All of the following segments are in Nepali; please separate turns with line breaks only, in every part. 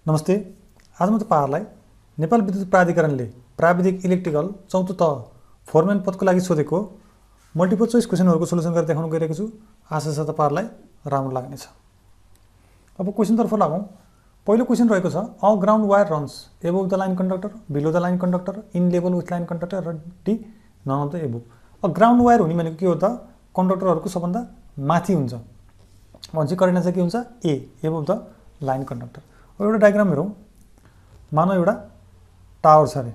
नमस्ते। आज म तपाईहरुलाई नेपाल विद्युत प्राधिकरणले प्राविधिक इलेक्ट्रिकल चौथो तह फोरम्यान पदको लागि सोधेको मल्टिपल चोइस क्वेशनहरुको सोलुसन गरेर देखाउन गइरहेको छु। आशा छ तपाईहरुलाई राम्रो लाग्नेछ। अब क्वेशन तर्फ लागौं। पहिलो क्वेशन रहेको छ a ground wire runs above the line conductor, below the line conductor, in level with line conductor र D none of the above. अब ग्राउन्ड वायर हुने भनेको के हो त? कन्डक्टरहरुको सबभन्दा माथि हुन्छ। भनेपछि करेक्ट आन्सर के हुन्छ? A above the line conductor. अब एउटा डायग्राम हेरौं। मानौ एउटा टावर छ रे।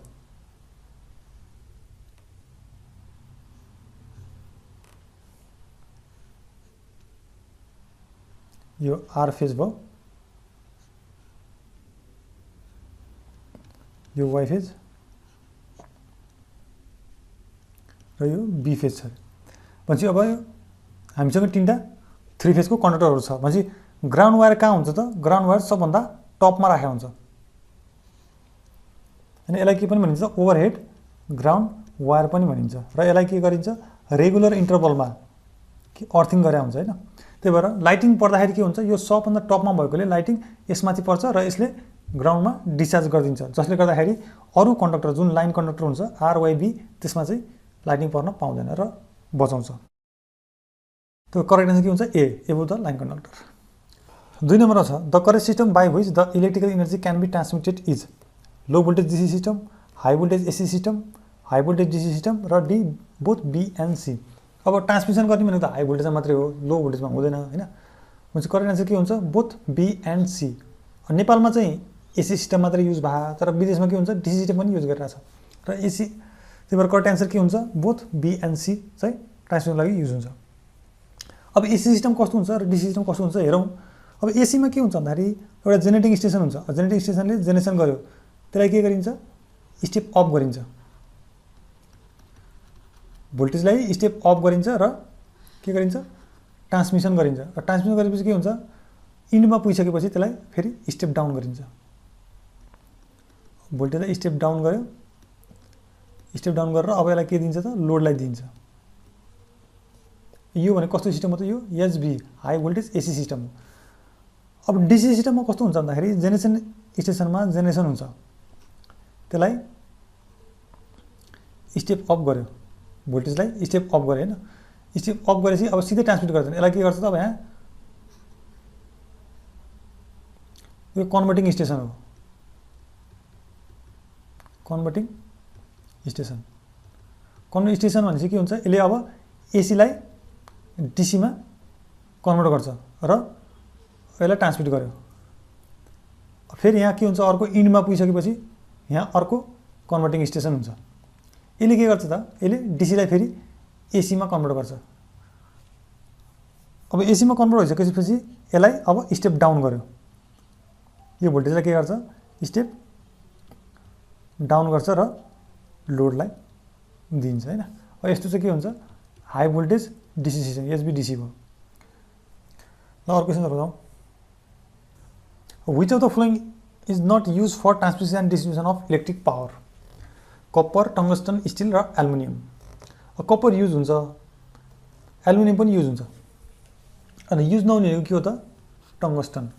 यो आर फेज भयो, यो वाई फेज र यो बी फेज छ। भनेपछि अब हामीसँग तीनटा थ्री फेज को कन्डक्टरहरु छ। भनेपछि ग्राउन्ड वायर कहाँ हुन्छ त? ग्राउन्ड वायर सबभन्दा टपमा राखेको हुन्छ। अनि यसलाई के पनि भनिन्छ? ओभरहेड ग्राउन्ड वायर पनि भनिन्छ। र यसलाई के गरिन्छ? रेगुलर इन्टरभलमा के अर्थिङ गरे हुन्छ हैन। त्यही भएर लाइटिङ पर्दाखेरि के हुन्छ? यो सबभन्दा टपमा भएकोले लाइटिङ यसमाथि पर्छ र यसले ग्राउन्डमा डिस्चार्ज गरिदिन्छ। जसले गर्दाखेरि अरु कन्डक्टर जुन लाइन कन्डक्टर हुन्छ आर वाई बी त्यसमा चाहिँ लाइटिङ पर्न पाउँदैन र बचाउँछ। त्यो करेक्ट आन्सर के हुन्छ? A above the line conductor. 2 number छ the current system by which the electrical energy can be transmitted is low voltage DC system, high voltage AC system, high voltage DC system र D both B and C. अब ट्रान्समिसन गर्ने भनेको त हाई भोल्टेजमा मात्रै हो, लो भोल्टेजमा हुँदैन हैन। भनेपछि करेक्ट आन्सर के हुन्छ? Both B and C. नेपालमा चाहिँ एसी सिस्टम मात्रै युज भए तर विदेशमा के हुन्छ? डीसी सिस्टम पनि युज गरिरहेछ र एसी। त्यही भएर करेक्ट आन्सर के हुन्छ? बोथ बी एन्ड सी चाहिँ ट्रान्समिसनको लागि युज हुन्छ। अब एसी सिस्टम कस्तो हुन्छ र डीसी सिस्टम कस्तो हुन्छ हेरौं। अब एसी मा के हुन्छ भन्दाखेरि एउटा जेनेरेटिङ स्टेसन हुन्छ। जेनेरेटिङ स्टेसनले जेनेरेसन गर्यो, त्यसलाई के गरिन्छ? स्टेप अफ गरिन्छ। भोल्टेजलाई स्टेप अफ गरिन्छ र के गरिन्छ? ट्रान्समिसन गरिन्छ। र ट्रान्समिसन गरेपछि के हुन्छ? इन्डमा पुगिसकेपछि त्यसलाई फेरि स्टेप डाउन गरिन्छ। भोल्टेजलाई स्टेप डाउन गर्यो, स्टेप डाउन गरेर अब यसलाई के दिन्छ त? लोडलाई दिन्छ। यो भने कस्तो सिस्टम हो त? यो HB high voltage AC system हो। अब डीसी सिस्टममा कस्तो हुन्छ भन्दाखेरि जेनेरेसन स्टेसनमा जेनेरेसन हुन्छ, त्यसलाई स्टेप अफ गर्यो, भोल्टेजलाई स्टेप अफ गर्यो हैन। स्टेप अफ गरेपछि अब सिधै ट्रान्समिट गर्दैन। यसलाई के गर्छ त? अब यहाँ यो कन्भर्टिङ स्टेसन हो। Converting station. कन्भर्टिङ स्टेसन भनेपछि के हुन्छ? यसले अब एसी लाई डीसी मा कन्भर्ट गर्छ र यसलाई ट्रान्समिट गर्यो। फेरि यहाँ के हुन्छ? अर्को इन्डमा पुगिसकेपछि यहाँ अर्को कन्भर्टिङ स्टेसन हुन्छ। यसले के गर्छ त? यसले डीसी लाई फेरि एसी मा कन्भर्ट गर्छ। अब एसी मा कन्भर्ट भइसकेपछि यसलाई अब स्टेप डाउन गर्यो। यो भोल्टेजलाई के गर्छ? स्टेप डाउन गर्छ र लोडलाई दिन्छ हैन। अब यस्तो चाहिँ के हुन्छ? High voltage DC system HB DC भयो। ल अर्को क्वेशन हेरौँ। Which of the following is not used for transmission and distribution of electric power? Copper, tungsten, steel र एल्युमिनियम। कपर युज हुन्छ, एल्युमिनियम पनि युज हुन्छ। अनि युज नहुने के हो त? टंगस्टन।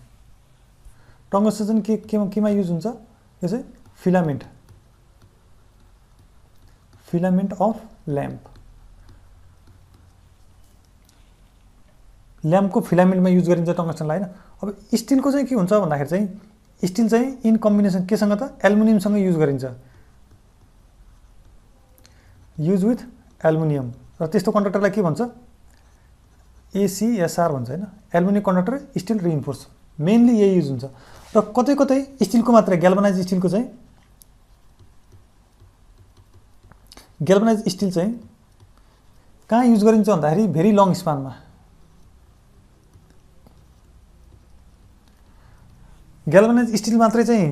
टंगस्टन केमा युज हुन्छ? यो चाहिँ फिलामेन्ट, फिलामेन्ट अफ ल्याम्प। ल्याम्पको फिलामेन्टमा युज गरिन्छ टंगस्टनलाई हैन। अब स्टीलको चाहिँ के हुन्छ भन्दाखेरि चाहिँ स्टील चाहिँ इन कम्बिनेसन केसँग त? एल्युमिनियमसँग युज गरिन्छ। Use with aluminium. र त्यस्तो कन्डक्टरलाई के भन्छ? एसीएसआर भन्छ हैन। Aluminium conductor steel reinforce mainly यही युज हुन्छ। र कतै कतै स्टीलको मात्र ग्याल्भनाइज स्टीलको चाहिँ ग्याल्भनाइज स्टील चाहिँ कहाँ युज गरिन्छ भन्दाखेरि भेरी लङ स्पानमा। ग्याल्भनाइज स्टील मात्रै चाहिँ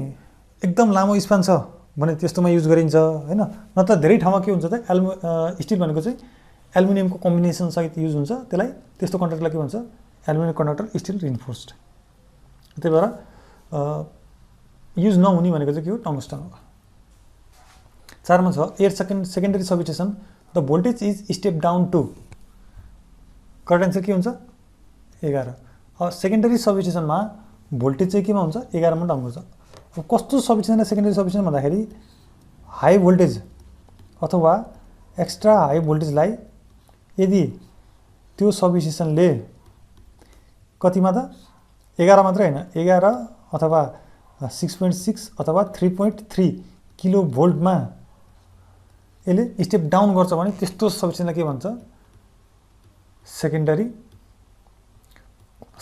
एकदम लामो स्पान छ भने त्यस्तोमा युज गरिन्छ हैन। नत्र धेरै ठाउँमा के हुन्छ त? स्टील भनेको चाहिँ एल्युमिनियमको कम्बिनेसन सहित युज हुन्छ। त्यसलाई त्यस्तो कन्डक्टरलाई के भन्छ? Aluminium conductor steel reinforced. त्यही भएर युज नहुने भनेको चाहिँ के हो? टंगस्टन हो। 4 मा छ 8 secondary substation the voltage is step down to. Correct answer के हुन्छ? 11। सेकेन्डरी सबस्टेसनमा भोल्टेज चाहिँ केमा हुन्छ? 11 मा डाउन गर्छ। अब कस्तो सबस्टेसन सेकेन्डरी सबस्टेसन भन्दाखेरि हाई भोल्टेज अथवा एक्स्ट्रा हाई भोल्टेजलाई यदि त्यो सबस्टेसनले कतिमा त 11 मात्रै हैन 11 अथवा 6.6 अथवा 3.3 किलो भोल्टमा यसले स्टेप डाउन गर्छ भने त्यस्तो सबस्टेसनलाई के भन्छ सेकेन्डरी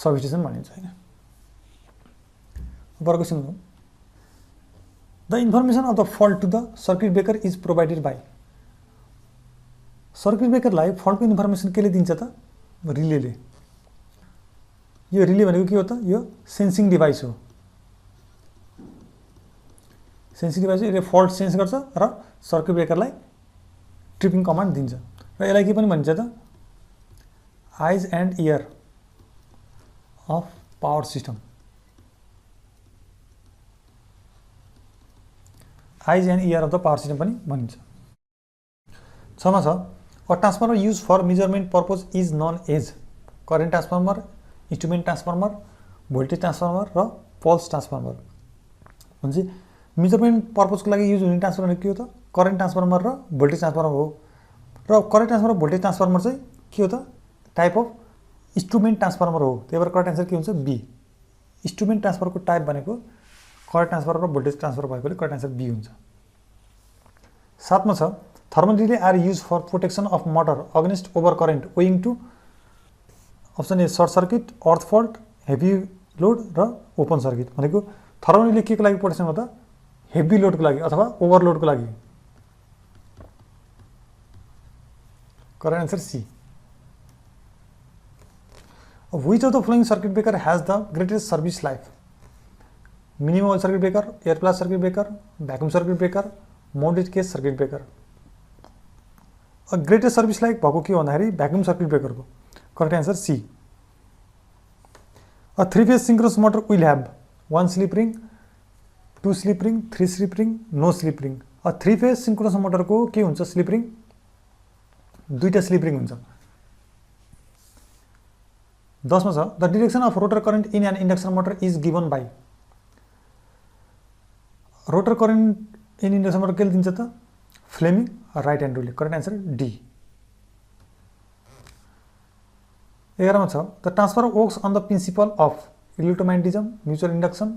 सबस्टेसन भनिन्छ हैन। अर्को question the information of the fault to the circuit breaker is provided by circuit ब्रेकरलाई फल्टको इन्फर्मेसन केले दिन्छ त रिलेले। यो रिले भनेको के हो त यो सेन्सिङ डिभाइस हो। सेन्सिङ डिभाइस यसले फल्ट सेन्स गर्छ र सर्किट ब्रेकरलाई ट्रिपिङ कमान्ड दिन्छ र यसलाई के पनि भनिन्छ त eyes and ear of power system. Eyes and ear of the power system पनि भनिन्छ। 6 मा छ a transformer use for measurement purpose is known as current transformer, instrument transformer, voltage transformer र पल्स ट्रान्सफर्मर। भनेपछि मेजरमेन्ट पर्पजको लागि युज हुने ट्रान्सफर्मर के हो त करेन्ट ट्रान्सफर्मर र भोल्टेज ट्रान्सफर्मर हो। र करेन्ट ट्रान्सफर्मर भोल्टेज ट्रान्सफर्मर चाहिँ के हो त टाइप अफ इन्स्ट्रुमेन्ट ट्रान्सफर्मर हो। त्यही भएर करेक्ट एन्सर के हुन्छ बी। इन्स्ट्रुमेन्ट ट्रान्सफरको टाइप भनेको करेन्ट ट्रान्सफर र भोल्टेज ट्रान्सफर भएकोले करेक्ट एन्सर बी हुन्छ। 7 मा छ thermal relay are use for protection of motor against over current owing to option A short circuit, earth fault, heavy load र ओपन सर्किट। भनेको थर्मल रिले के को लागि प्रोटेक्सन हो त हेभी लोडको लागि अथवा ओभरलोडको लागि। Correct answer C. Which of the following circuit breaker has the greatest service life? Minimum oil circuit breaker, air flash circuit breaker, vacuum circuit breaker, mounted case circuit breaker. Greatest service life भएको के भन्दाखेरि vacuum circuit breaker को। Correct answer C. A 3-phase synchronous motor will have 1 slip ring, 2 slip ring, 3 slip ring, no slip ring. A 3-phase synchronous motor को के हुन्छ slip ring? दुईटा slip ring हुन्छ। 10 मा छ the direction of rotor current in an induction motor is given by rotor current in induction motor के दिन्छ त फ्लेमिङ राइट ह्यान्ड रुलले। Correct answer D. 11 मा छ the transfer works on the principle of electromagnetism, mutual induction,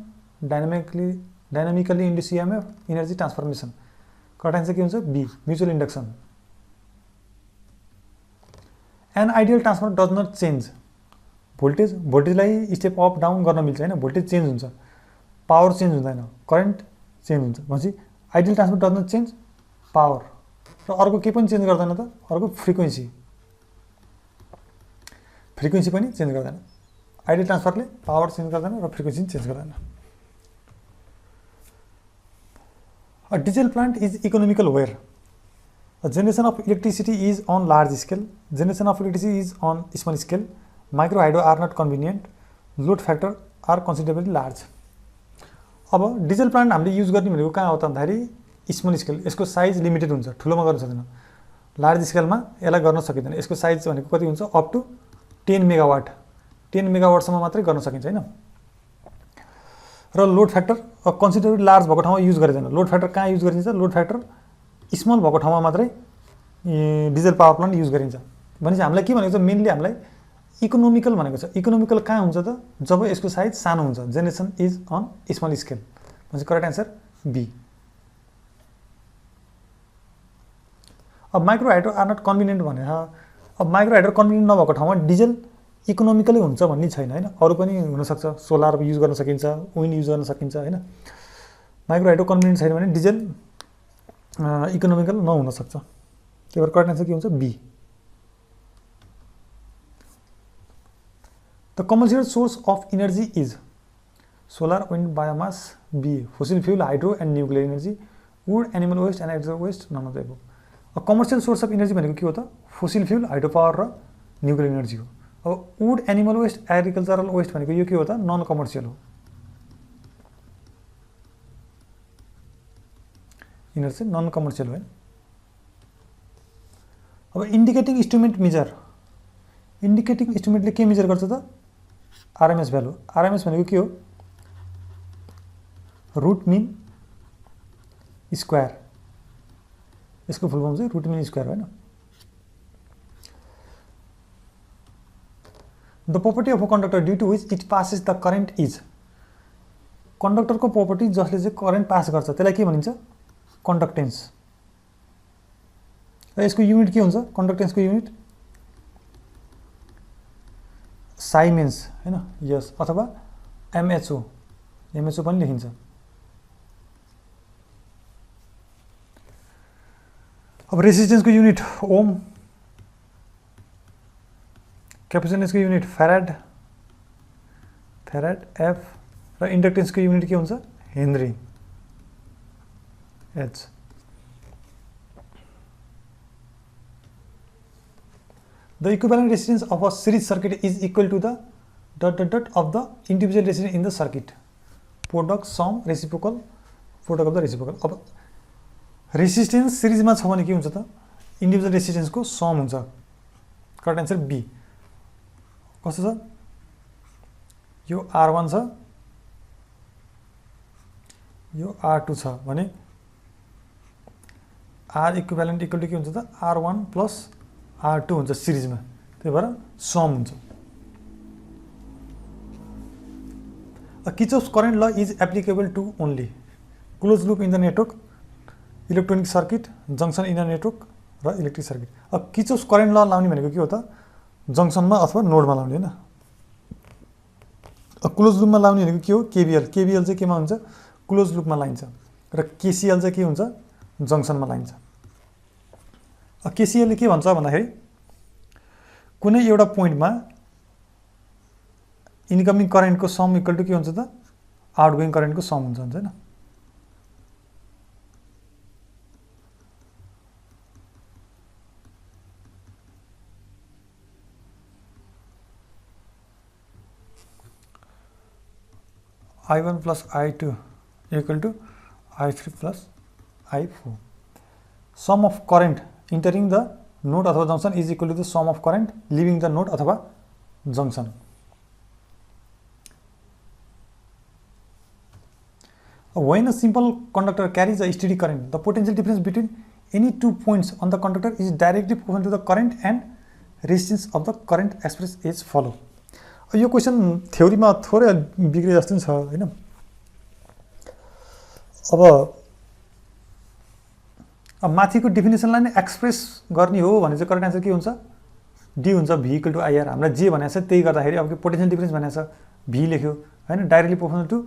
dynamically induce EMF, energy transformation. Correct answer के हुन्छ B mutual induction. An ideal transfer does not change भोल्टेजलाई स्टेप अप डाउन गर्न मिल्छ हैन, भोल्टेज चेन्ज हुन्छ, पावर चेन्ज हुँदैन, करेन्ट चेन्ज हुन्छ। भनेपछि ideal transfer does not change power र अर्को के पनि चेन्ज गर्दैन त अर्को फ्रिक्वेन्सी पनि चेन्ज गर्दैन। आइडियल ट्रान्सफरले पावर चेन्ज गर्दैन र फ्रिक्वेन्सी चेन्ज गर्दैन। A diesel plant is economical where generation of electricity is on large scale, generation of electricity is on small scale, micro hydro are not convenient, load factor are considerably large। अब डिजेल प्लान्ट हामीले युज गर्ने भनेको कहाँ हो त भन्दाखेरि स्मल स्केल। यसको साइज लिमिटेड हुन्छ, ठुलोमा गर्न सक्दैन। लार्ज स्केलमा यसलाई गर्न सकिँदैन। यसको साइज भनेको कति हुन्छ अप टु 10 मेगावाट 10 मेगावाटसम्म मात्रै गर्न सकिन्छ हैन। र लोड फ्याक्टर कन्सिडरेबली लार्ज भएको ठाउँमा युज गरिँदैन। लोड फ्याक्टर कहाँ युज गरिन्छ? लोड फ्याक्टर स्मल भएको ठाउँमा मात्रै डिजेल पावर प्लान्ट युज गरिन्छ। भनेपछि हामीलाई के भनेको छ मेनली हामीलाई इकोनोमिकल भनेको छ। इकोनोमिकल कहाँ हुन्छ त जब यसको साइज सानो हुन्छ, generation is on small scale. भनेपछि करेक्ट एन्सर बी। अब micro hydro are not convenient भनेर अब माइक्रो हाइड्रो कन्भिनियन्ट नभएको ठाउँमा डिजेल इकोनोमिकली हुन्छ भन्ने छैन हैन। अरू पनि हुनसक्छ, सोलर युज गर्न सकिन्छ, विन्ड युज गर्न सकिन्छ हैन। माइक्रो हाइड्रो कन्भिनियन्ट छैन भने डिजेल इकोनोमिकल नहुन सक्छ। त्यही भएर करेक्ट एन्सर के हुन्छ B. The commercial source of energy is solar, wind, biomass, B fossil fuel, hydro and nuclear energy, wood, animal waste and exhaust waste, none of the above. Commercial source of energy भनेको के हो त फोसिल फ्यूल, हाइड्रो पावर र न्युक्लियर एनर्जी हो। अब wood, animal waste, agricultural waste भनेको यो के हो त नन कमर्सियल हो। यिनीहरू चाहिँ नन कमर्सियल हो। अब इन्डिकेटिङ इन्स्ट्रुमेन्ट मेजर, इन्डिकेटिङ इन्स्ट्रुमेन्टले के मेजर गर्छ त आरएमएस भ्यालु। आरएमएस भनेको के हो रुट मिन स्क्वायर, यसको फुल फर्म चाहिँ रुट मिन स्क्वायर होइन। The property of a conductor due to which it passes the current is, कन्डक्टरको प्रोपर्टी जसले चाहिँ करेन्ट पास गर्छ त्यसलाई के भनिन्छ? कन्डक्टेन्स। र यसको युनिट के हुन्छ? कन्डक्टेन्सको युनिट साइमेन्स हैन, यस, अथवा एमएचओ, एमएचओ पनि लेखिन्छ। अब रेजिस्टेन्सको युनिट ओम, क्यापेसिटेन्सको युनिट फ्याराड, फ्याराड एफ, र इन्डक्टेन्सको युनिट के हुन्छ? Henry, H. The equivalent resistance of a series circuit is equal to the ... of the individual resistance in the circuit. Product, sum, reciprocal, product of the reciprocal. अब रेसिस्टेन्स सिरिजमा छ भने के हुन्छ त? इन्डिभिजुअल रेसिस्टेन्सको सम हुन्छ। Correct answer B. कस्तो छ? यो R1 छ, यो R2 छ भने R इक्विभ्यालेन्ट इक्वल टु के हुन्छ त? R1 प्लस R2 हुन्छ सिरिजमा, त्यही भएर सम हुन्छ। Kirchhoff's current law is applicable to only close loop in the network, electronic circuit, junction in the network र इलेक्ट्रिक सर्किट। अब किर्चोफ्स करेन्ट ल लाउने भनेको के हो त? जङ्सनमा अथवा नोडमा लाउने होइन। क्लोज लुपमा लाउने भनेको के हो? केबिएल। केबिएल चाहिँ केमा हुन्छ? क्लोज लुपमा लाइन्छ। र केसिएल चाहिँ के हुन्छ? जङ्सनमा लाइन्छ। केसिएलले के भन्छ भन्दाखेरि कुनै एउटा पोइन्टमा इनकमिङ करेन्टको सम इक्वल टु के हुन्छ त? आउटगोइङ करेन्टको सम हुन्छ हैन। I1 plus I2 equal to I3 plus I4. Sum of current entering the node अथवा junction is equal to the sum of current leaving the node अथवा junction. When a simple conductor carries a steady current, the potential difference between any 2 points on the conductor is directly proportional to the current and resistance of the current expressed as follow. यो क्वेसन थ्योरीमा थोरै बिग्रे जस्तो छ हैन। अब माथिको डेफिनेसनलाई नै एक्सप्रेस गर्ने हो भने चाहिँ करेक्ट आन्सर के हुन्छ? डी हुन्छ, भी इक्वल टु आइआर। हामीलाई जे भनेको छ त्यही गर्दाखेरि अब पोटेन्शियल डिफरेन्स भनेको छ, भी लेख्यो हैन, डाइरेक्टली प्रोपोर्सनल टु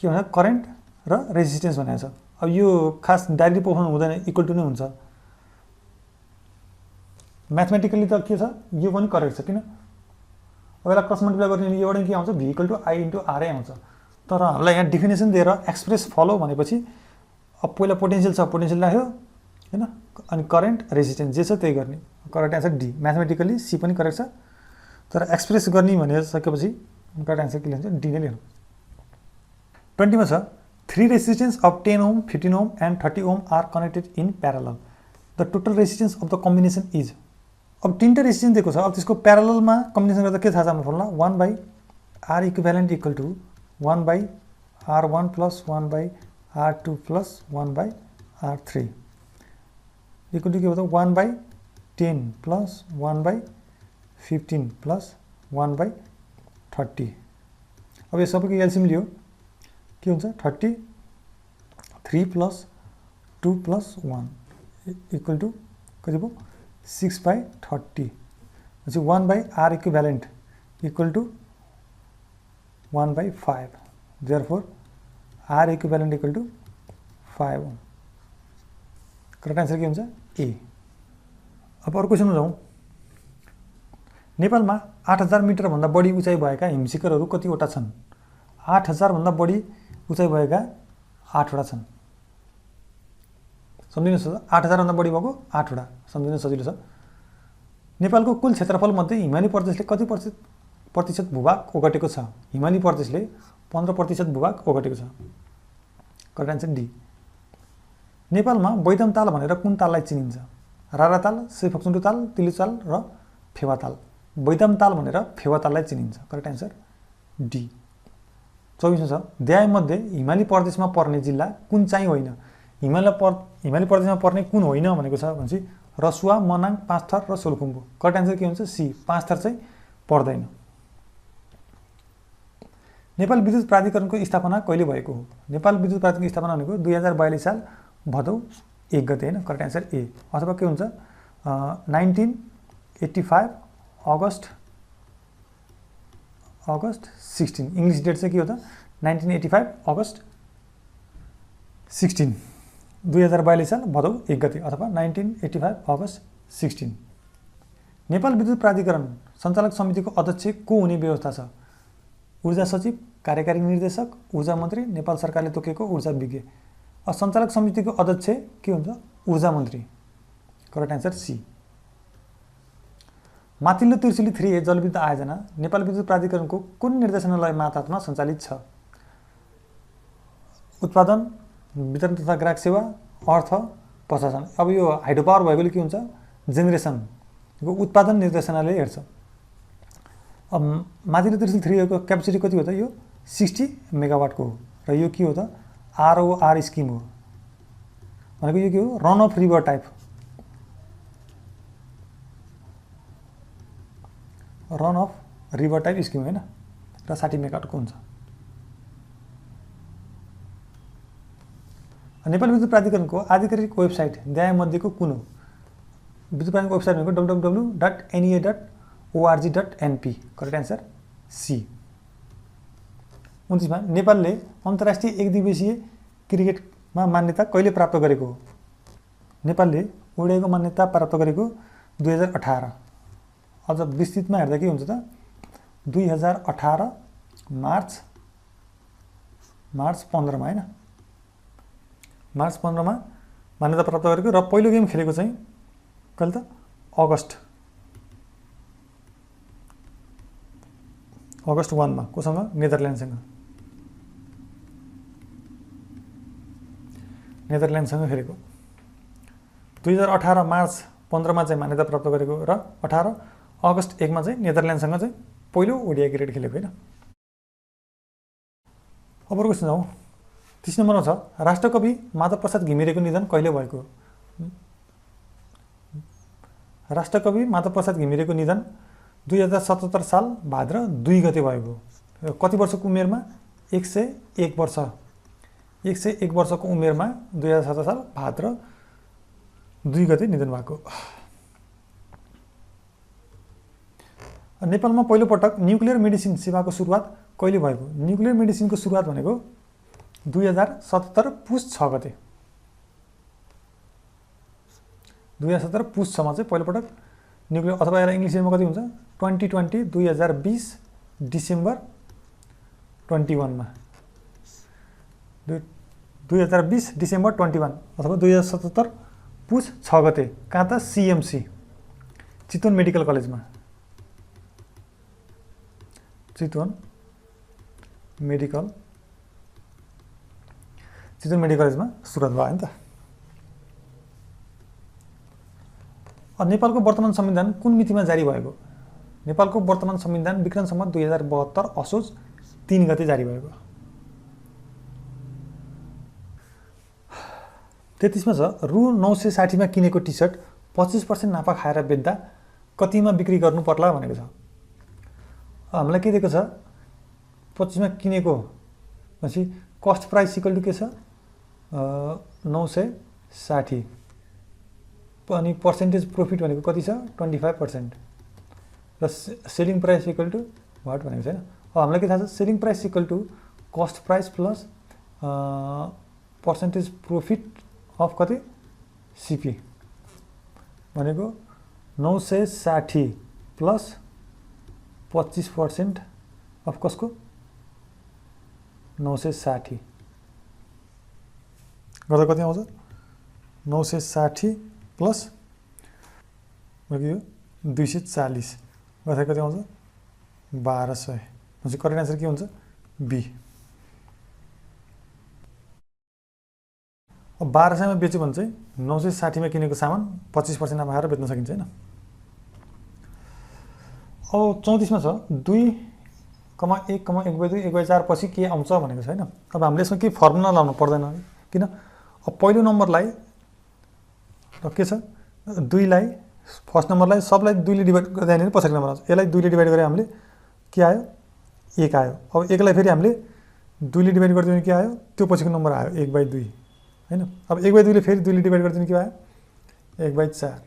के भन्छ? करेन्ट र रेजिस्टेन्स भनेको छ। अब यो खास डाइरेक्टली प्रोपोर्सनल हुँदैन, इक्वल टु नै हुन्छ। म्याथमेटिकली त के छ? यो पनि करेक्ट छ। किन? अब यसलाई क्रस मल्टिप्लाई गर्ने योबाट के आउँछ? V equal to I into R A आउँछ। तर हामीलाई यहाँ डेफिनेसन दिएर एक्सप्रेस फलो भनेपछि अब पहिला पोटेन्शियल छ, पोटेन्शियल राख्यो हैन, अनि करेन्ट रेजिस्टेन्स जे छ त्यही गर्ने। Correct answer D. Mathematically C पनि करेक्ट छ, तर एक्सप्रेस गर्ने भनिसकेपछि करेक्ट आन्सर के लेख्छ? डी नै लेख्नु। 20 मा छ 3 resistance of 10 ohm, 15 ohm and 30 ohm are connected in parallel. The total resistance of the combination is. अब 3टा रेजिस्टेन्स दिएको छ। अब त्यसको प्यारललमा कम्बिनेसन गर्दा के थाहा छ हाम्रो formula? 1/R equivalent equal to 1/R1 plus 1/R2 plus 1/R3 equal to के हो त? 1/10 प्लस 1/15 प्लस 1/30। अब यो सबैको एलसिएम लियो के हुन्छ? 33 प्लस 2 प्लस 1 इक्वल टु कति भयो? 6/30। पछि 1/R equivalent equal to 1/5। Therefore R equivalent equal to 5 ohm. Correct answer के हुन्छ? ए। अब अर्को क्वेसनमा जाउँ। नेपालमा 8000 मिटर भन्दा बढी उचाइ भएका हिमशिखरहरू कतिवटा छन्? 8000 भन्दा बढी उचाइ भएका 8वटा छन्। सम्झिनुहोस् त, 8000 भन्दा बढी भएको 8वटा। सम्झिन सजिलो छ। नेपालको कुल क्षेत्रफल मध्ये हिमाली प्रदेशले कति प्रतिशत भूभाग ओगटेको छ? हिमाली प्रदेशले 15% भूभाग ओगटेको छ। Correct answer D. नेपालमा बैदम ताल भनेर कुन ताललाई चिनिन्छ? रारा ताल, सेफक्सुन्डु ताल, तिली ताल र फेवा ताल। बैदम ताल भनेर फेवा ताललाई चिनिन्छ। Correct answer D. 24 छ द्यायमध्ये हिमाली प्रदेशमा पर्ने जिल्ला कुन चाहिँ होइन। हिमाली प्रदेशमा पर्ने कुन होइन भनेको छ भनेपछि रसुवा, मनाङ, पाँचथर र सोलुखुम्बु। करेक्ट आन्सर के हुन्छ? सी, पाँचथर चाहिँ पर्दैन। नेपाल विद्युत प्राधिकरणको स्थापना कहिले भएको हो? नेपाल विद्युत प्राधिकरणको स्थापना भनेको 2042 साल भदौ 1 गते होइन। करेक्ट आन्सर ए। अथवा के हुन्छ 1985 अगस्त 16। इङ्ग्लिस डेट चाहिँ के हो त 1985 अगस्त 16। 2042 साल भदौ 1 गते अथवा 1985 अगस्त 16। नेपाल विद्युत प्राधिकरण सञ्चालक समितिको अध्यक्ष को हुने व्यवस्था छ? ऊर्जा सचिव, कार्यकारी निर्देशक, ऊर्जा मन्त्री, नेपाल सरकारले तोकेको ऊर्जा विज्ञ। सञ्चालक समितिको अध्यक्ष के हुन्छ? ऊर्जा मन्त्री। Correct answer C. माथिल्लो त्रिशुली 3A जलविद्युत आयोजना नेपाल विद्युत प्राधिकरणको कुन निर्देशनालय मातहतमा सञ्चालित छ? उत्पादन, वितरण तथा ग्राहक सेवा, अर्थ, प्रशासन। अब यो हाइड्रो पावर भएकोले के हुन्छ? जेनेरेसनको उत्पादन निर्देशनालय हेर्छ। अब माथिल्लो त्रिशुली 3A को क्यापेसिटी कति हो त? यो 60 मेगावाटको हो र यो के हो त? ROR स्किम हो भनेको यो के हो? Run of river type, run of river type scheme होइन र 60 मेगावाटको हुन्छ। नेपाल विद्युत प्राधिकरणको आधिकारिक वेबसाइट द्यायमध्येको कुन हो? विद्युत प्राधिकरणको वेबसाइट भनेको www.nea.org.np। Correct answer C. 29 मा नेपालले अन्तर्राष्ट्रिय एकदिवसीय क्रिकेटमा मान्यता कहिले प्राप्त गरेको हो? नेपालले ओडिआईको मान्यता प्राप्त गरेको 2018। अझ विस्तृतमा हेर्दा के हुन्छ त 2018 मार्च 15 मा होइन। मार्च 15 मा मान्यता प्राप्त गरेको र पहिलो गेम खेलेको चाहिँ कहिले त? अगस्त 1 मा कोसँग? नेदरल्यान्डसँग खेलेको। 2018 मार्च 15 मा चाहिँ मान्यता प्राप्त गरेको र 18 अगस्त 1 मा चाहिँ नेदरल्यान्डसँग चाहिँ पहिलो ओडिआई क्रिकेट खेलेको होइन। अब अर्को क्वेसन जाउँ। 30 नम्बरमा छ राष्ट्रकवि माधव प्रसाद घिमिरेको निधन कहिले भएको? राष्ट्रकवि माधव प्रसाद घिमिरेको निधन 2077 साल भाद्र 2 गते भएको। कति वर्षको उमेरमा? 101 वर्ष। 101 वर्षको उमेरमा 2077 साल भाद्र 2 गते निधन भएको। नेपालमा पहिलोपटक न्युक्लियर मेडिसिन सेवाको सुरुवात कहिले भएको? न्युक्लियर मेडिसिनको सुरुवात भनेको 2077 पुस 6 गते। 2077 पुस 6 मा चाहिँ पहिलोपटक न्युक्लियर, अथवा यसलाई इङ्ग्लिसमा कति हुन्छ 2020 डिसेम्बर 21 मा 2020 डिसेम्बर 21 अथवा 2077 पुस 6 गते। कहाँ त? CMC चितवन मेडिकल कलेजमा। चितवन मेडिकल कलेजमा सुरुवात भयो नि त। नेपालको वर्तमान संविधान कुन मितिमा जारी भएको? नेपालको वर्तमान संविधान विक्रम सम्वत 2072 असोज 3 गते जारी भएको। 33 मा छ रु 960 मा किनेको टी सर्ट 25% नाफा खाएर बेच्दा कतिमा बिक्री गर्नु पर्ला भनेको छ। हामीलाई के दिएको छ? 25 मा किनेको भनेपछि कस्ट प्राइस इक्वल टु के छ? 960 अनि पर्सेन्टेज प्रफिट भनेको कति छ? 25% र selling price equal to what भनेको छैन। अब हामीलाई के थाहा छ? Selling price equal to cost price plus percentage profit of कति? सिपी भनेको 960 प्लस 25% अफ कसको? 960 गर्दा कति आउँछ? 960 प्लस यो 240 गर्दा कति आउँछ? 1200। भनेपछि करेक्ट आन्सर के हुन्छ? बी। अब 1200 मा बेच्यो भने चाहिँ 960 मा किनेको सामान 25% नाफा खाएर बेच्न सकिन्छ होइन। अब 34 मा छ कमा 1 कमा 1/2 1/4 पछि के आउँछ भनेको छैन। अब हामीले यसमा के फर्मुला लाउनु पर्दैन किन अब पहिलो नम्बरलाई र के छ 2 लाई फर्स्ट नम्बरलाई सबलाई 2 ले डिभाइड गर्दा नि पछिको नम्बर आउँछ। यसलाई 2 ले डिभाइड गरे हामीले के आयो 1 आयो। अब 1 लाई फेरि हामीले 2 ले डिभाइड गरिदियो भने के आयो त्यो पछिको नम्बर आयो 1/2 हैन। अब 1/2 ले फेरि 2 ले डिभाइड गरिदियो भने के आयो 1/4।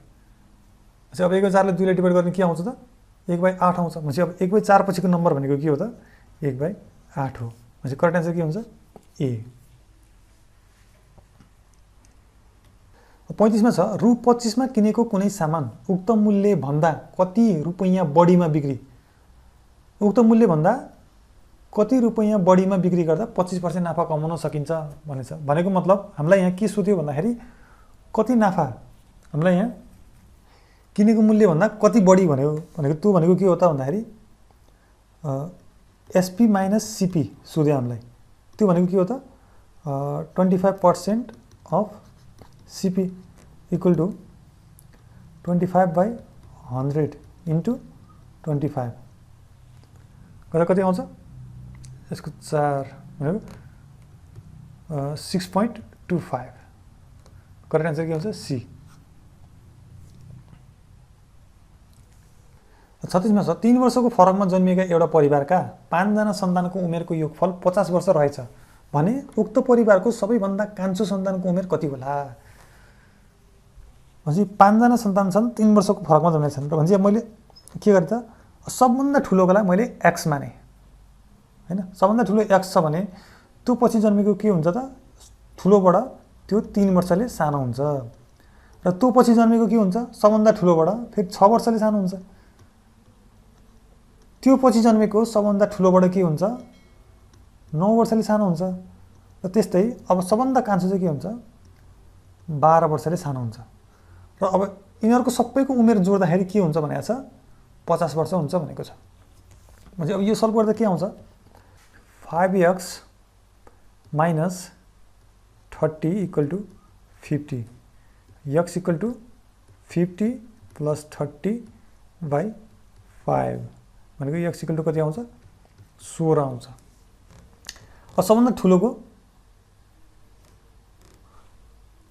अच्छा अब 1/4 ले 2 ले डिभाइड गर्ने के आउँछ त 1/8 आउँछ। भनेपछि अब 1/4 पछिको नम्बर भनेको के हो त 1/8 हो। भनेपछि करेक्ट आन्सर के हुन्छ ए। 35 मा छ रु 25 मा किनेको कुनै सामान उक्त मूल्य भन्दा कति रुपैयाँ बढीमा बिक्री उक्त मूल्य भन्दा कति रुपैयाँ बढीमा बिक्री गर्दा 25% नाफा कमाउन सकिन्छ भनेछ। भनेको मतलब हामीलाई यहाँ के सोध्यो भन्दाखेरि कति नाफा हामीलाई यहाँ किनेको मूल्य भन्दा कति बढी भनेको त्यो भनेको के हो त भन्दाखेरि एसपी माइनस सीपी सोध्यो हामीलाई। त्यो भनेको के हो त 25% of CP equal to 25/100 into 25 गर्दा कति आउँछ यसको 4 भनेको 6.25। करेक्ट आन्सर के हुन्छ सी। 36 मा छ 3 वर्षको फरकमा जन्मिएका एउटा परिवारका 5 जना सन्तानको उमेरको योगफल 50 वर्ष रहेछ भने उक्त परिवारको सबैभन्दा कान्छो सन्तानको उमेर कति होला। भनेपछि 5 जना सन्तान छन् 3 वर्षको फरकमा जन्मेका छन् र भनेपछि मैले के गरेँ त सबभन्दा ठुलोकोलाई मैले x माने हैन। सबभन्दा ठुलो x छ भने त्यो पछि जन्मेको के हुन्छ त ठुलोबाट त्यो 3 वर्षले सानो हुन्छ र त्यो पछि जन्मेको के हुन्छ सबभन्दा ठुलोबाट फेरि 6 वर्षले सानो हुन्छ। त्यो पछि जन्मेको सबभन्दा ठुलोबाट के हुन्छ 9 वर्षले सानो हुन्छ र त्यस्तै अब सबभन्दा कान्छो चाहिँ के हुन्छ 12 वर्षले सानो हुन्छ। र अब यिनीहरूको सबैको उमेर जोड्दाखेरि के हुन्छ भनेको छ 50 वर्ष हुन्छ भनेको छ। म्हणजे अब यो सल्भ गर्दा के आउँछ 5x minus 30 equal to 50 x equal to 50 plus 30 by 5 भनेको x equal to कति आउँछ 16 आउँछ। अब सबभन्दा ठुलोको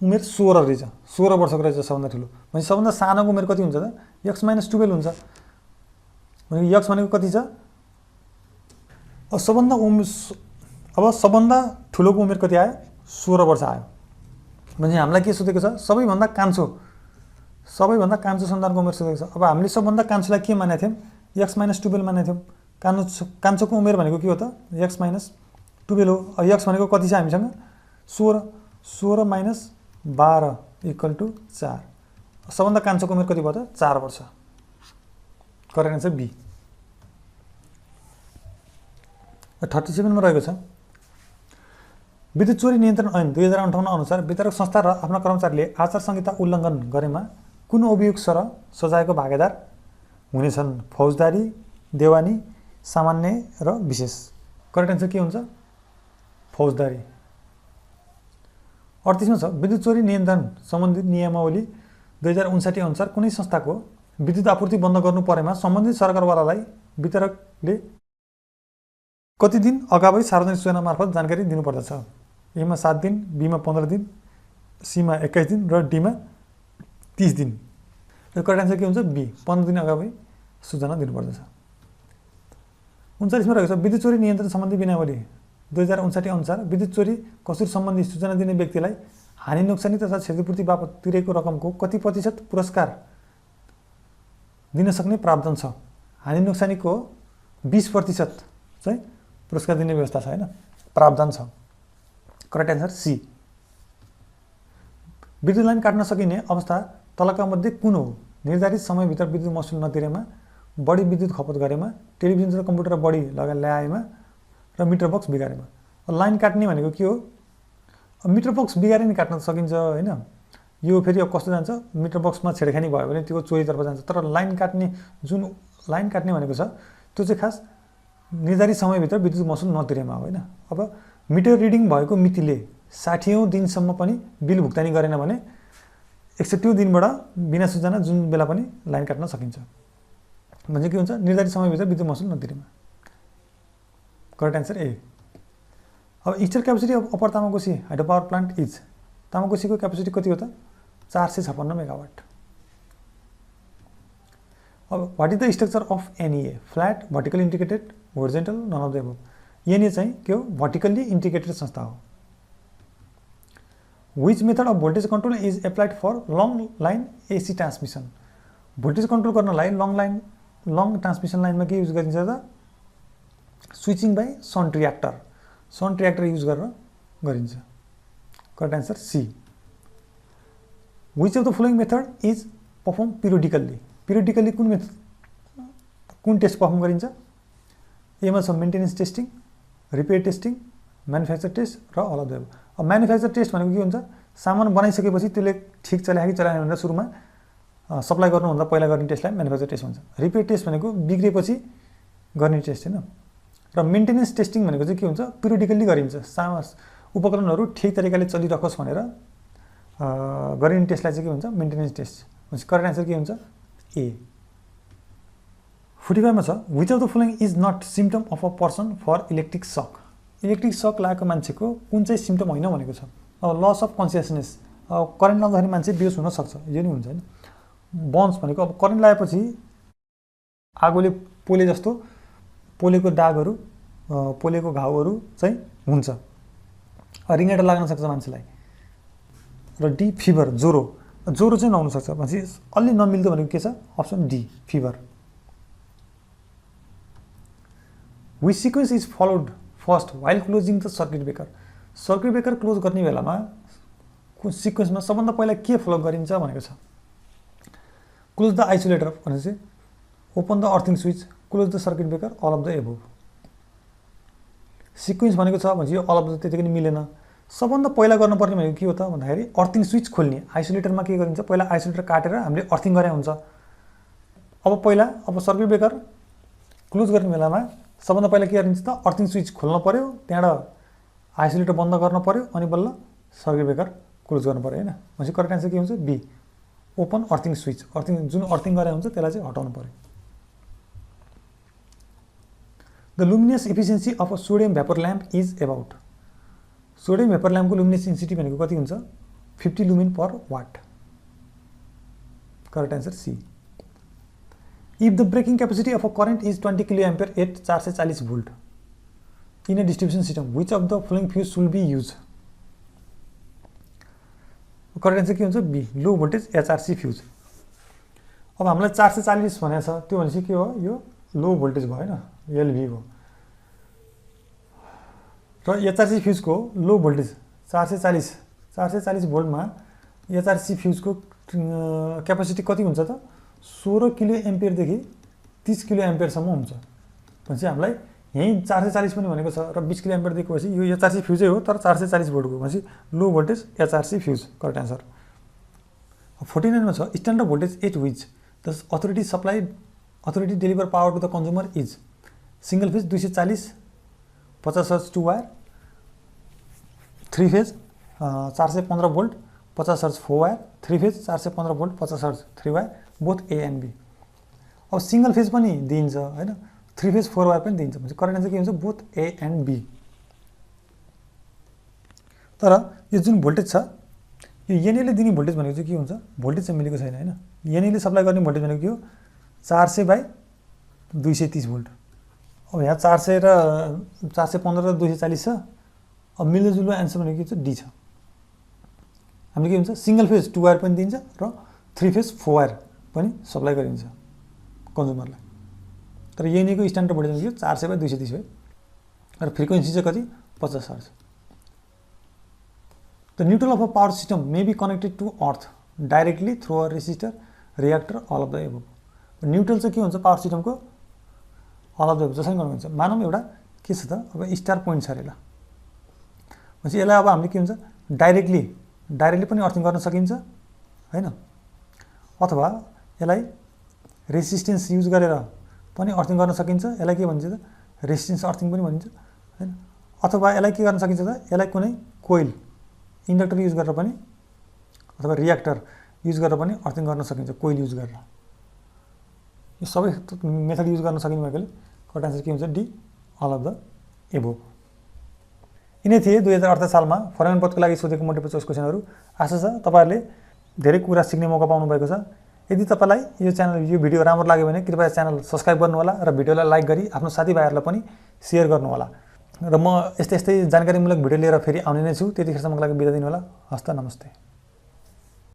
उमेर 16 रहेछ 16 वर्षको रहेछ सबभन्दा ठुलो। भने सबभन्दा सानोको उमेर कति हुन्छ त x minus 12 हुन्छ। भने x भनेको कति छ अब सबभन्दा ठुलोको उमेर कति आयो 16 वर्ष आयो। भने हामीलाई के सोधेको छ सबैभन्दा कान्छो सन्तानको उमेर सोधेको छ। अब हामीले सबभन्दा कान्छोलाई के मानेको थियौं x minus 12 मानेको थियौं। कान्छोको उमेर भनेको के हो त x minus 12 हो। अब x भनेको कति छ हामीसँग 16 minus 12 इक्वल टु 4। सबभन्दा कान्छोको उमेर कति भयो त 4 वर्ष। Correct answer be. 37 मा रहेको छ विद्युत चोरी नियन्त्रण ऐन 2058 अनुसार वितरक संस्था र आफ्ना कर्मचारीले आचार संहिता उल्लङ्घन गरेमा कुन अभियोग र सजायको भागीदार हुनेछन् फौजदारी देवानी सामान्य र विशेष। करेक्ट आन्सर के हुन्छ फौजदारी। 38 मा छ विद्युत चोरी नियन्त्रण सम्बन्धी नियमावली 2059 अनुसार कुनै संस्थाको विद्युत आपूर्ति बन्द गर्नु परेमा सम्बन्धित सरकारवालालाई वितरकले कति दिन अगावै सार्वजनिक सूचना मार्फत जानकारी दिनुपर्दछ। ए मा 7 दिन, बी मा 15 दिन, सी मा 21 दिन र डी मा 30 दिन। र करेक्ट आन्सर के हुन्छ बी 15 दिन अगावै सूचना दिनुपर्दछ। 39 मा रहेको छ विद्युत चोरी नियन्त्रण सम्बन्धी नियमावली 2059 अनुसार विद्युत चोरी कसुर सम्बन्धी सूचना दिने व्यक्तिलाई हानि नोक्सानी तथा क्षतिपूर्ति बापत तिरेको रकमको कति प्रतिशत पुरस्कार दिन सक्ने प्रावधान छ। हानि नोक्सानीको 20% चाहिँ पुरस्कार दिने व्यवस्था छ हैन प्रावधान छ। Correct answer C. विद्युत लाइन काट्न सकिने अवस्था तलका मध्ये कुन हो। निर्धारित समयभित्र विद्युत महसुल नतिरेमा, बढी विद्युत खपत गरेमा, टेलिभिजन र कम्प्युटर बढी ल्याएमा र मिटर बक्स बिगारेमा। लाइन काट्ने भनेको के हो मिटर बक्स बिगारे नि काट्न सकिन्छ हैन। यो फेरि अब कस्तो जान्छ मिटर बक्समा छेडखानी भयो भने त्यो चोरीतर्फ जान्छ। तर लाइन काट्ने जुन लाइन काट्ने भनेको छ त्यो चाहिँ खास निर्धारित समयभित्र विद्युत महसुल नतिरेमा हो हैन। अब मिटर रिडिङ भएको मितिले 60औं दिनसम्म पनि बिल भुक्तानी गरेन भने 61औं दिनबाट बिना सूचना जुन बेला पनि लाइन काट्न सकिन्छ। भने के हुन्छ निर्धारित समयभित्र विद्युत महसुल नतिरेमा। Correct answer A. अब install capacity of upper Tamakoshi hydro power plant is, तामाकोसीको क्यापेसिटी कति हो त 456 मेगावाट। अब what is the structure of NEA, flat, vertical integrated, horizontal, none of the above. NEA चाहिँ के हो, भर्टिकल्ली इन्टिग्रेटेड संस्था हो। Which method of voltage control is applied for long line AC transmission, voltage control गर्नलाई लङ ट्रान्समिसन लाइनमा के युज गरिन्छ त switching by shunt reactor use गरेर गरिन्छ। Correct answer C. Which of the following method is perform periodically कुन टेस्ट पर्फर्म गरिन्छ, एमा छ maintenance testing, repair testing, manufacture test र अल अफ द एबभ। अब म्यानुफ्याक्चर टेस्ट भनेको के हुन्छ, सामान बनाइसकेपछि त्यसले ठिक चलायो कि चलाएन भनेर सुरुमा सप्लाई गर्नुभन्दा पहिला गर्ने टेस्टलाई म्यानुफ्याक्चर टेस्ट भन्छ। रिपेयर टेस्ट भनेको बिग्रेपछि गर्ने टेस्ट होइन। र मेन्टेनेन्स टेस्टिङ भनेको चाहिँ के हुन्छ, पिरियोडिकल्ली गरिन्छ, उपकरणहरू ठिक तरिकाले चलिरहोस् भनेर गरिने टेस्टलाई चाहिँ के भन्छ, मेन्टेनेन्स टेस्ट भन्छ। करेक्ट एन्सर के हुन्छ, ए। 45 मा छ which of the following is not symptom of a person for electric shock, electric shock लागेको मान्छेको कुन चाहिँ सिम्पटम होइन भनेको छ। अब लस अफ कन्सियसनेस, अब करेन्ट लाग्दाखेरि मान्छे बेहोस हुनसक्छ, यो नि हुन्छ होइन। बर्न्स भनेको अब करेन्ट लागेपछि आगोले पोले जस्तो पोलेको दागहरू, पोलेको घाउहरू चाहिँ हुन्छ, रिङ्गटा लाग्न सक्छ मान्छेलाई। र डी फिभर, ज्वरो चाहिँ नहुनसक्छ मान्छे अलि नमिल्दो भनेको के छ, option D fever. Which sequence is followed first while closing the circuit breaker close गर्ने बेलामा सिक्वेन्समा सबभन्दा पहिला के फलो गरिन्छ भनेको छ। क्लोज द आइसोलेटर भनेपछि open the earthing switch, close the circuit breaker, all of the above. Sequence भनेको छ भनेपछि यो अल अफ द त्यतिकै नि मिलेन। सबभन्दा पहिला गर्नुपर्ने भनेको के हो त भन्दाखेरि अर्थिङ स्विच खोल्ने। आइसोलेटरमा के गरिन्छ, पहिला आइसोलेटर काटेर हामीले अर्थिङ गरे हुन्छ। अब सर्किट ब्रेकर क्लोज गर्ने बेलामा सबभन्दा पहिला के गरिन्छ त अर्थिङ स्विच खोल्न पर्यो, त्यहाँबाट आइसोलेटर बन्द गर्न पर्यो, अनि बल्ल सर्किट ब्रेकर क्लोज गर्नु पर्यो होइन। भनेपछि करेक्ट एन्सर के हुन्छ, बी, ओपन अर्थिङ स्विच। जुन अर्थिङ गरे हुन्छ त्यसलाई चाहिँ हटाउनु पर्यो। The luminous efficiency of a sodium vapour lamp is about, sodium vapour ल्याम्पको लुमिनियस इन्टेन्सिटी भनेको कति हुन्छ, 50 lumen per watt. Correct answer C. If the breaking capacity of a current is 20 kilo ampere at 440 volt in a distribution system, which of the following fuse should be use. Correct answer के हुन्छ, B, low voltage HRC fuse. अब हामीलाई 440 भनेको छ, त्यो भनेपछि के हो, यो लो भोल्टेज भयो होइन, एलभी भयो। र एचआरसी फ्युजको लो भोल्टेज 440 भोल्टमा एचआरसी फ्युजको क्यापेसिटी कति हुन्छ त 16 किलो एम्पियरदेखि 30 किलो एम्पियरसम्म हुन्छ। भनेपछि हामीलाई यहीँ 440 पनि भनेको छ र 20 किलो एम्पियर दिएपछि यो एचआरसी फ्युजै हो, तर 440 भोल्टको भनेपछि low voltage HRC fuse. Correct answer. 49 मा छ standard voltage at which the authority deliver power to the consumer is, single phase 240 50 hertz 2 wire, 3 phase 415 volt 50 hertz 4 wire, 3 phase 415 volt 50 hertz 3 wire, both A and B. अब सिंगल फेज पनि दिइन्छ होइन, 3 फेज 4 वायर पनि दिइन्छ। करेक्ट एन्सर के हुन्छ, बोथ ए एन्ड बी। तर यो जुन भोल्टेज छ, यो एनएले दिने भोल्टेज भनेको चाहिँ के हुन्छ, भोल्टेज चाहिँ मिलेको छैन होइन। एनएले सप्लाई गर्ने भोल्टेज भनेको के हो, 400/230 भोल्ट। अब यहाँ 400 र 415 र 240 छ। अब मिल्दोजुल्दो एन्सर भनेको के छ, डी छ। हामीले के हुन्छ, सिंगल फेज 2 वायर पनि दिन्छ र 3 फेज 4 वायर पनि सप्लाई गरिन्छ कन्ज्युमरलाई। तर एनएको स्ट्यान्डर्ड भोल्टेज भनेको 400/230 भयो र फ्रिक्वेन्सी चाहिँ कति, 50 hertz. The neutral of a power system may be connected to earth directly through a resistor, reactor, all of the above. Neutral चाहिँ के हुन्छ पावर सिस्टमको, अल अफ द एबभ जसरी गर्नुहुन्छ। मानौँ एउटा के छ त, अब स्टार पोइन्ट छ अरे ल, भनेपछि यसलाई अब हामीले के हुन्छ, डाइरेक्टली पनि अर्थिङ गर्न सकिन्छ होइन, अथवा यसलाई रेसिस्टेन्स युज गरेर पनि अर्थिङ गर्न सकिन्छ। यसलाई के भन्छ त, रेसिस्टेन्स अर्थिङ पनि भनिन्छ होइन। अथवा यसलाई के गर्न सकिन्छ त, यसलाई कुनै कोइल इन्डक्टर युज गरेर पनि अथवा रियाक्टर युज गरेर पनि अर्थिङ गर्न सकिन्छ, कोइल युज गरेर। यो सबै मेथड युज गर्न सकिने भएकोले करेक्ट एन्सर के हुन्छ, डी, अल अफ द एभो। यिनै थिए 2048 सालमा फरेन पदको लागि सोधेको मल्टिपल चोइस क्वेसनहरू। आशा छ तपाईँहरूले धेरै कुरा सिक्ने मौका पाउनुभएको छ। यदि तपाईँलाई यो भिडियो राम्रो लाग्यो भने कृपया च्यानल सब्स्क्राइब गर्नुहोला र भिडियोलाई लाइक गरी आफ्नो साथीभाइहरूलाई पनि सेयर गर्नुहोला। र म यस्तै जानकारीमूलक भिडियो लिएर फेरि आउने नै छु। त्यतिखेरसम्मको लागि बिदा दिनुहोला। हस्त नमस्ते।